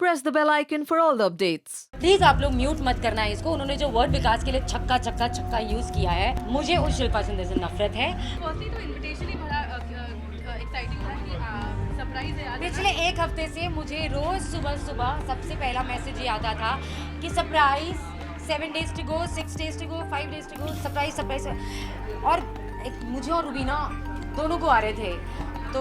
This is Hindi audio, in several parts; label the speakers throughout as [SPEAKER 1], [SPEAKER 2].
[SPEAKER 1] press the bell icon for all the updates.
[SPEAKER 2] Please आप लोग म्यूट मत करना है इसको। उन्होंने जो वर्ड विकास के लिए छक्का छक्का छक्का यूज किया है, मुझे उस शिल्पा शिंदे से नफरत है।
[SPEAKER 3] फर्स्टली तो इनविटेशन ही बड़ा एक्साइटिंग था कि सरप्राइज है आज।
[SPEAKER 2] पिछले एक हफ्ते से मुझे रोज सुबह सुबह सबसे पहला मैसेज ये आता था कि surprise, 7 days to go, 6 days to go, 5 days to go, surprise surprise. और मुझे और रुबीना दोनों को आ रहे थे, तो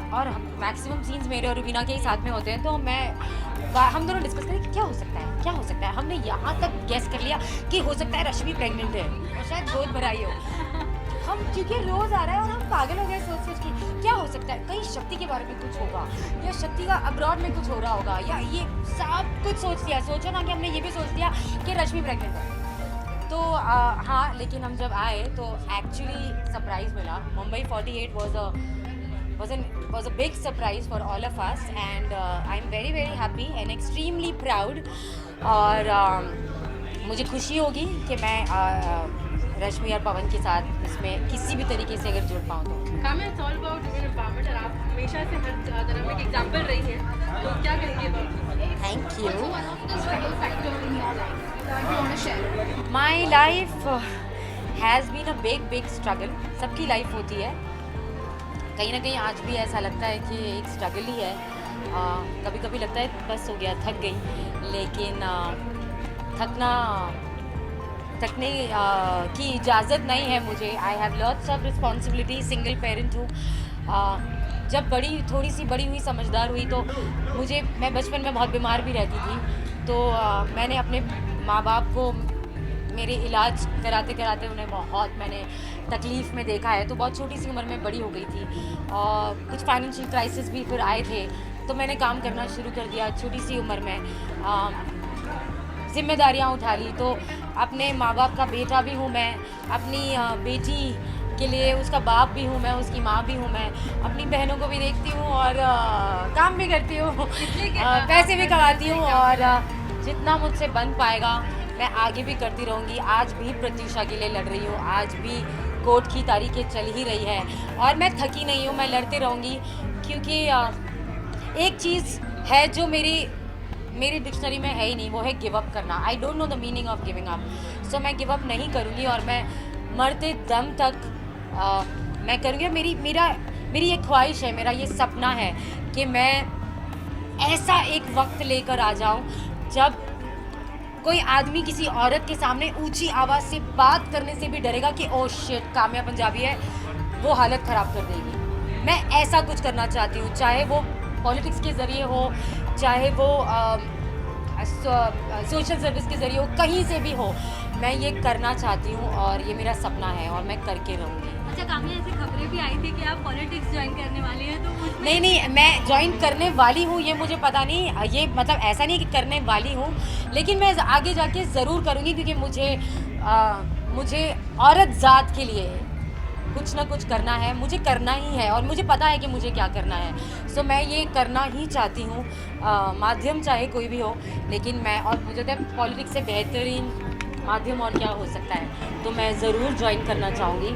[SPEAKER 2] और मैक्सिमम सीन्स मेरे और रुबीना के ही साथ में होते हैं, तो हम दोनों डिस्कस करें कि क्या हो सकता है, क्या हो सकता है। हमने यहाँ तक गेस कर लिया कि हो सकता है रश्मि प्रेग्नेंट है और शायद गोद भराई हो। हम क्योंकि रोज आ रहा है और हम पागल हो गए सोच सोच के क्या हो सकता है, कहीं शक्ति के बारे में कुछ होगा या शक्ति का अब्रॉड में कुछ हो रहा होगा, या ये सब कुछ सोच लिया। सोचो ना कि हमने ये भी सोच लिया कि रश्मि प्रेग्नेंट है। तो हाँ, लेकिन हम जब आए तो एक्चुअली सरप्राइज मिला। Mumbai 48 was a big surprise for all of us, and I'm very very happy and extremely proud। और मुझे खुशी होगी कि मैं रश्मि और पवन के साथ इसमें किसी भी तरीके से अगर जुड़ पाऊँ तो।
[SPEAKER 3] काम it's all about women empowerment और आप हमेशा से हर तरह में एक एग्जांपल रही हैं, तो क्या कहेंगे?
[SPEAKER 2] Thank you.
[SPEAKER 3] You.
[SPEAKER 2] My life has been a big struggle. सबकी लाइफ होती है, कहीं ना कहीं आज भी ऐसा लगता है कि एक स्ट्रगल ही है। कभी कभी लगता है बस हो गया, थक गई, लेकिन थकने की इजाज़त नहीं है मुझे। I have lots of responsibility, single parent हूँ। जब थोड़ी सी बड़ी हुई, समझदार हुई, तो मैं बचपन में बहुत बीमार भी रहती थी, तो मैंने अपने माँ बाप को मेरे इलाज कराते कराते उन्हें बहुत मैंने तकलीफ़ में देखा है। तो बहुत छोटी सी उम्र में बड़ी हो गई थी और कुछ फाइनेंशियल क्राइसिस भी फिर आए थे, तो मैंने काम करना शुरू कर दिया छोटी सी उम्र में। जिम्मेदारियां उठा ली, तो अपने माँ बाप का बेटा भी हूँ मैं, अपनी बेटी के लिए उसका बाप भी हूँ मैं, उसकी माँ भी हूँ मैं, अपनी बहनों को भी देखती हूँ और काम भी करती हूँ, पैसे भी कमाती हूँ, और जितना मुझसे बन पाएगा मैं आगे भी करती रहूँगी। आज भी प्रतीक्षा के लिए लड़ रही हूँ, आज भी कोर्ट की तारीखें चल ही रही है और मैं थकी नहीं हूँ, मैं लड़ती रहूँगी। क्योंकि एक चीज़ है जो मेरी डिक्शनरी में है ही नहीं, वो है गिव अप करना। I don't know the meaning of giving up, so मैं गिव अप नहीं करूँगी और मैं मरते दम तक मैं करूँगी। मेरी एक ख्वाहिश है, मेरा ये सपना है कि मैं ऐसा एक वक्त लेकर आ जाऊँ जब कोई आदमी किसी औरत के सामने ऊंची आवाज़ से बात करने से भी डरेगा कि ओ शिट, काम्या पंजाबी है, वो हालत ख़राब कर देगी। मैं ऐसा कुछ करना चाहती हूँ, चाहे वो पॉलिटिक्स के ज़रिए हो, चाहे वो सोशल सर्विस के ज़रिए हो, कहीं से भी हो, मैं ये करना चाहती हूँ और ये मेरा सपना है और मैं करके रहूँगी।
[SPEAKER 4] अच्छा काम्या, ऐसी खबरें भी आई थी कि आप पॉलिटिक्स ज्वाइन करने वाली हैं, तो
[SPEAKER 2] नहीं, मैं ज्वाइन करने वाली हूँ ये मुझे पता नहीं, ये मतलब ऐसा नहीं कि करने वाली हूँ, लेकिन मैं आगे जाके ज़रूर करूँगी, क्योंकि मुझे औरत ज़ात के लिए कुछ ना कुछ करना है, मुझे करना ही है और मुझे पता है कि मुझे क्या करना है। सो मैं ये करना ही चाहती हूँ, माध्यम चाहे कोई भी हो, लेकिन मैं, और मुझे तो पॉलिटिक्स से बेहतरीन माध्यम और क्या हो सकता है, तो मैं ज़रूर ज्वाइन करना चाहूँगी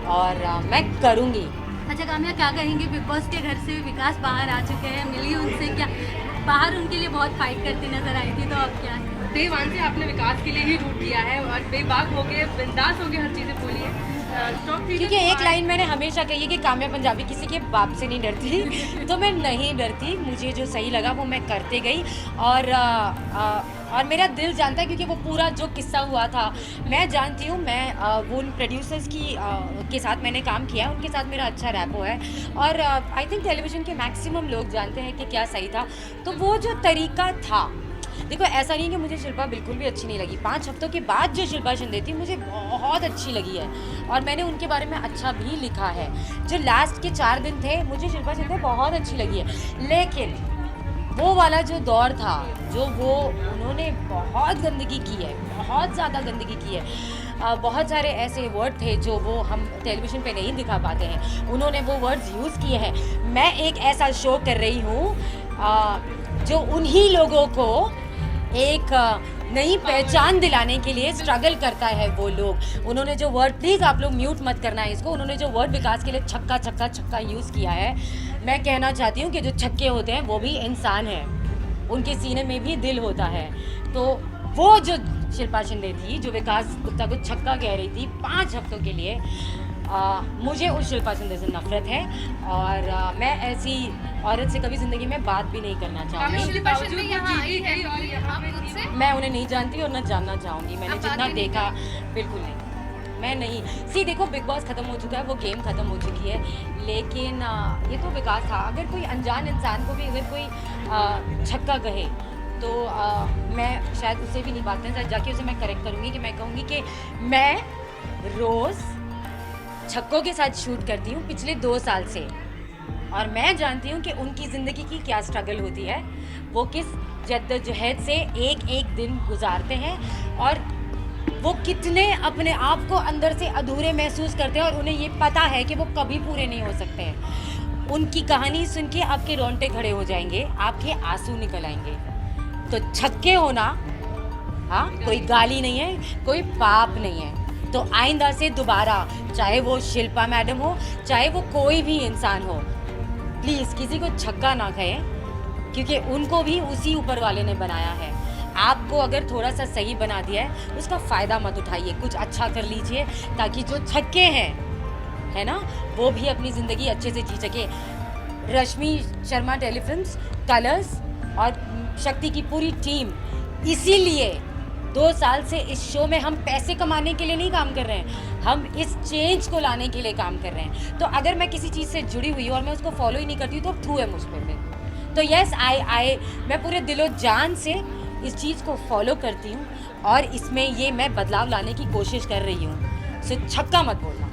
[SPEAKER 2] और मैं करूँगी।
[SPEAKER 4] अच्छा काम्या, क्या कहेंगे? बिग बॉस के घर से विकास बाहर आ चुके हैं, मिली उनसे, क्या बाहर उनके लिए बहुत फाइट करती नजर आई थी, तो अब क्या है?
[SPEAKER 3] डे 1 से आपने विकास के लिए ही रूट किया है और बेबाक हो गए, बिंदास हो गए, हर चीज़ें बोली है।
[SPEAKER 2] क्योंकि एक लाइन मैंने हमेशा कही है कि काम्या पंजाबी किसी के बाप से नहीं डरती, तो मैं नहीं डरती, मुझे जो सही लगा वो मैं करते गई। और मेरा दिल जानता है, क्योंकि वो पूरा जो किस्सा हुआ था मैं जानती हूँ। मैं वो उन प्रोड्यूसर्स के साथ मैंने काम किया है, उनके साथ मेरा अच्छा रैपो है और आई थिंक टेलीविज़न के मैक्सिमम लोग जानते हैं कि क्या सही था। तो वो जो तरीका था, देखो ऐसा नहीं कि मुझे शिल्पा बिल्कुल भी अच्छी नहीं लगी। 5 हफ्तों के बाद जो शिल्पा शिंदे थी मुझे बहुत अच्छी लगी है और मैंने उनके बारे में अच्छा भी लिखा है। जो लास्ट के 4 दिन थे, मुझे शिल्पा शिंदे बहुत अच्छी लगी है, लेकिन वो वाला जो दौर था, उन्होंने बहुत गंदगी की है, बहुत ज़्यादा गंदगी की है। बहुत सारे ऐसे वर्ड थे जो वो हम टेलीविज़न पे नहीं दिखा पाते हैं, उन्होंने वो वर्ड्स यूज़ किए हैं। मैं एक ऐसा शो कर रही हूँ जो उन्हीं लोगों को एक नई पहचान दिलाने के लिए स्ट्रगल करता है वो लोग। उन्होंने जो वर्ड, प्लीज़ आप लोग म्यूट मत करना है इसको, उन्होंने जो वर्ड विकास के लिए छक्का छक्का छक्का यूज़ किया है, मैं कहना चाहती हूँ कि जो छक्के होते हैं वो भी इंसान है। उनके सीने में भी दिल होता है। तो वो जो शिल्पा शिंदे थी, जो विकास गुप्ता को छक्का कह रही थी 5 हफ्तों के लिए, मुझे उस शिल्पा शिंदे से नफरत है और मैं ऐसी औरत से कभी ज़िंदगी में बात भी नहीं करना चाहूँगी।
[SPEAKER 3] शिल्पा शिंदे यहाँ आई है और यहाँ पे उनसे
[SPEAKER 2] मैं उन्हें नहीं जानती और न जानना चाहूँगी। मैंने
[SPEAKER 3] आप बात
[SPEAKER 2] जितना
[SPEAKER 3] भी नहीं
[SPEAKER 2] देखा, बिल्कुल नहीं, मैं नहीं। सी देखो, बिग बॉस ख़त्म हो चुका है, वो गेम ख़त्म हो चुकी है, लेकिन ये तो विकास था। अगर कोई अनजान इंसान को भी अगर कोई छक्का कहे तो मैं शायद उससे भी नहीं बात करें, जाके उसे मैं करेक्ट करूँगी कि मैं कहूँगी कि मैं रोज़ छक्कों के साथ शूट करती हूँ पिछले 2 साल से, और मैं जानती हूँ कि उनकी ज़िंदगी की क्या स्ट्रगल होती है, वो किस जद्दोजहद से एक एक दिन गुजारते हैं और वो कितने अपने आप को अंदर से अधूरे महसूस करते हैं और उन्हें ये पता है कि वो कभी पूरे नहीं हो सकते हैं। उनकी कहानी सुन के आपके रोंगटे खड़े हो जाएंगे, आपके आंसू निकल आएंगे। तो छक्के होना, हाँ, कोई गाली नहीं है, कोई पाप नहीं है। तो आइंदा से दोबारा, चाहे वो शिल्पा मैडम हो, चाहे वो कोई भी इंसान हो, प्लीज़ किसी को छक्का ना कहें, क्योंकि उनको भी उसी ऊपर वाले ने बनाया है। आपको अगर थोड़ा सा सही बना दिया है, उसका फ़ायदा मत उठाइए, कुछ अच्छा कर लीजिए ताकि जो छक्के हैं, है ना, वो भी अपनी ज़िंदगी अच्छे से जी सके। रश्मि शर्मा टेलीफिल्म्स, कलर्स और शक्ति की पूरी टीम, इसीलिए 2 साल से इस शो में हम पैसे कमाने के लिए नहीं काम कर रहे हैं, हम इस चेंज को लाने के लिए काम कर रहे हैं। तो अगर मैं किसी चीज़ से जुड़ी हुई हूँ और मैं उसको फॉलो ही नहीं करती हूँ तो थ्रू है मुझ पर फिर। तो यस, मैं पूरे दिलो जान से इस चीज़ को फॉलो करती हूँ और इसमें ये मैं बदलाव लाने की कोशिश कर रही हूँ। सो छक्का मत बोलना।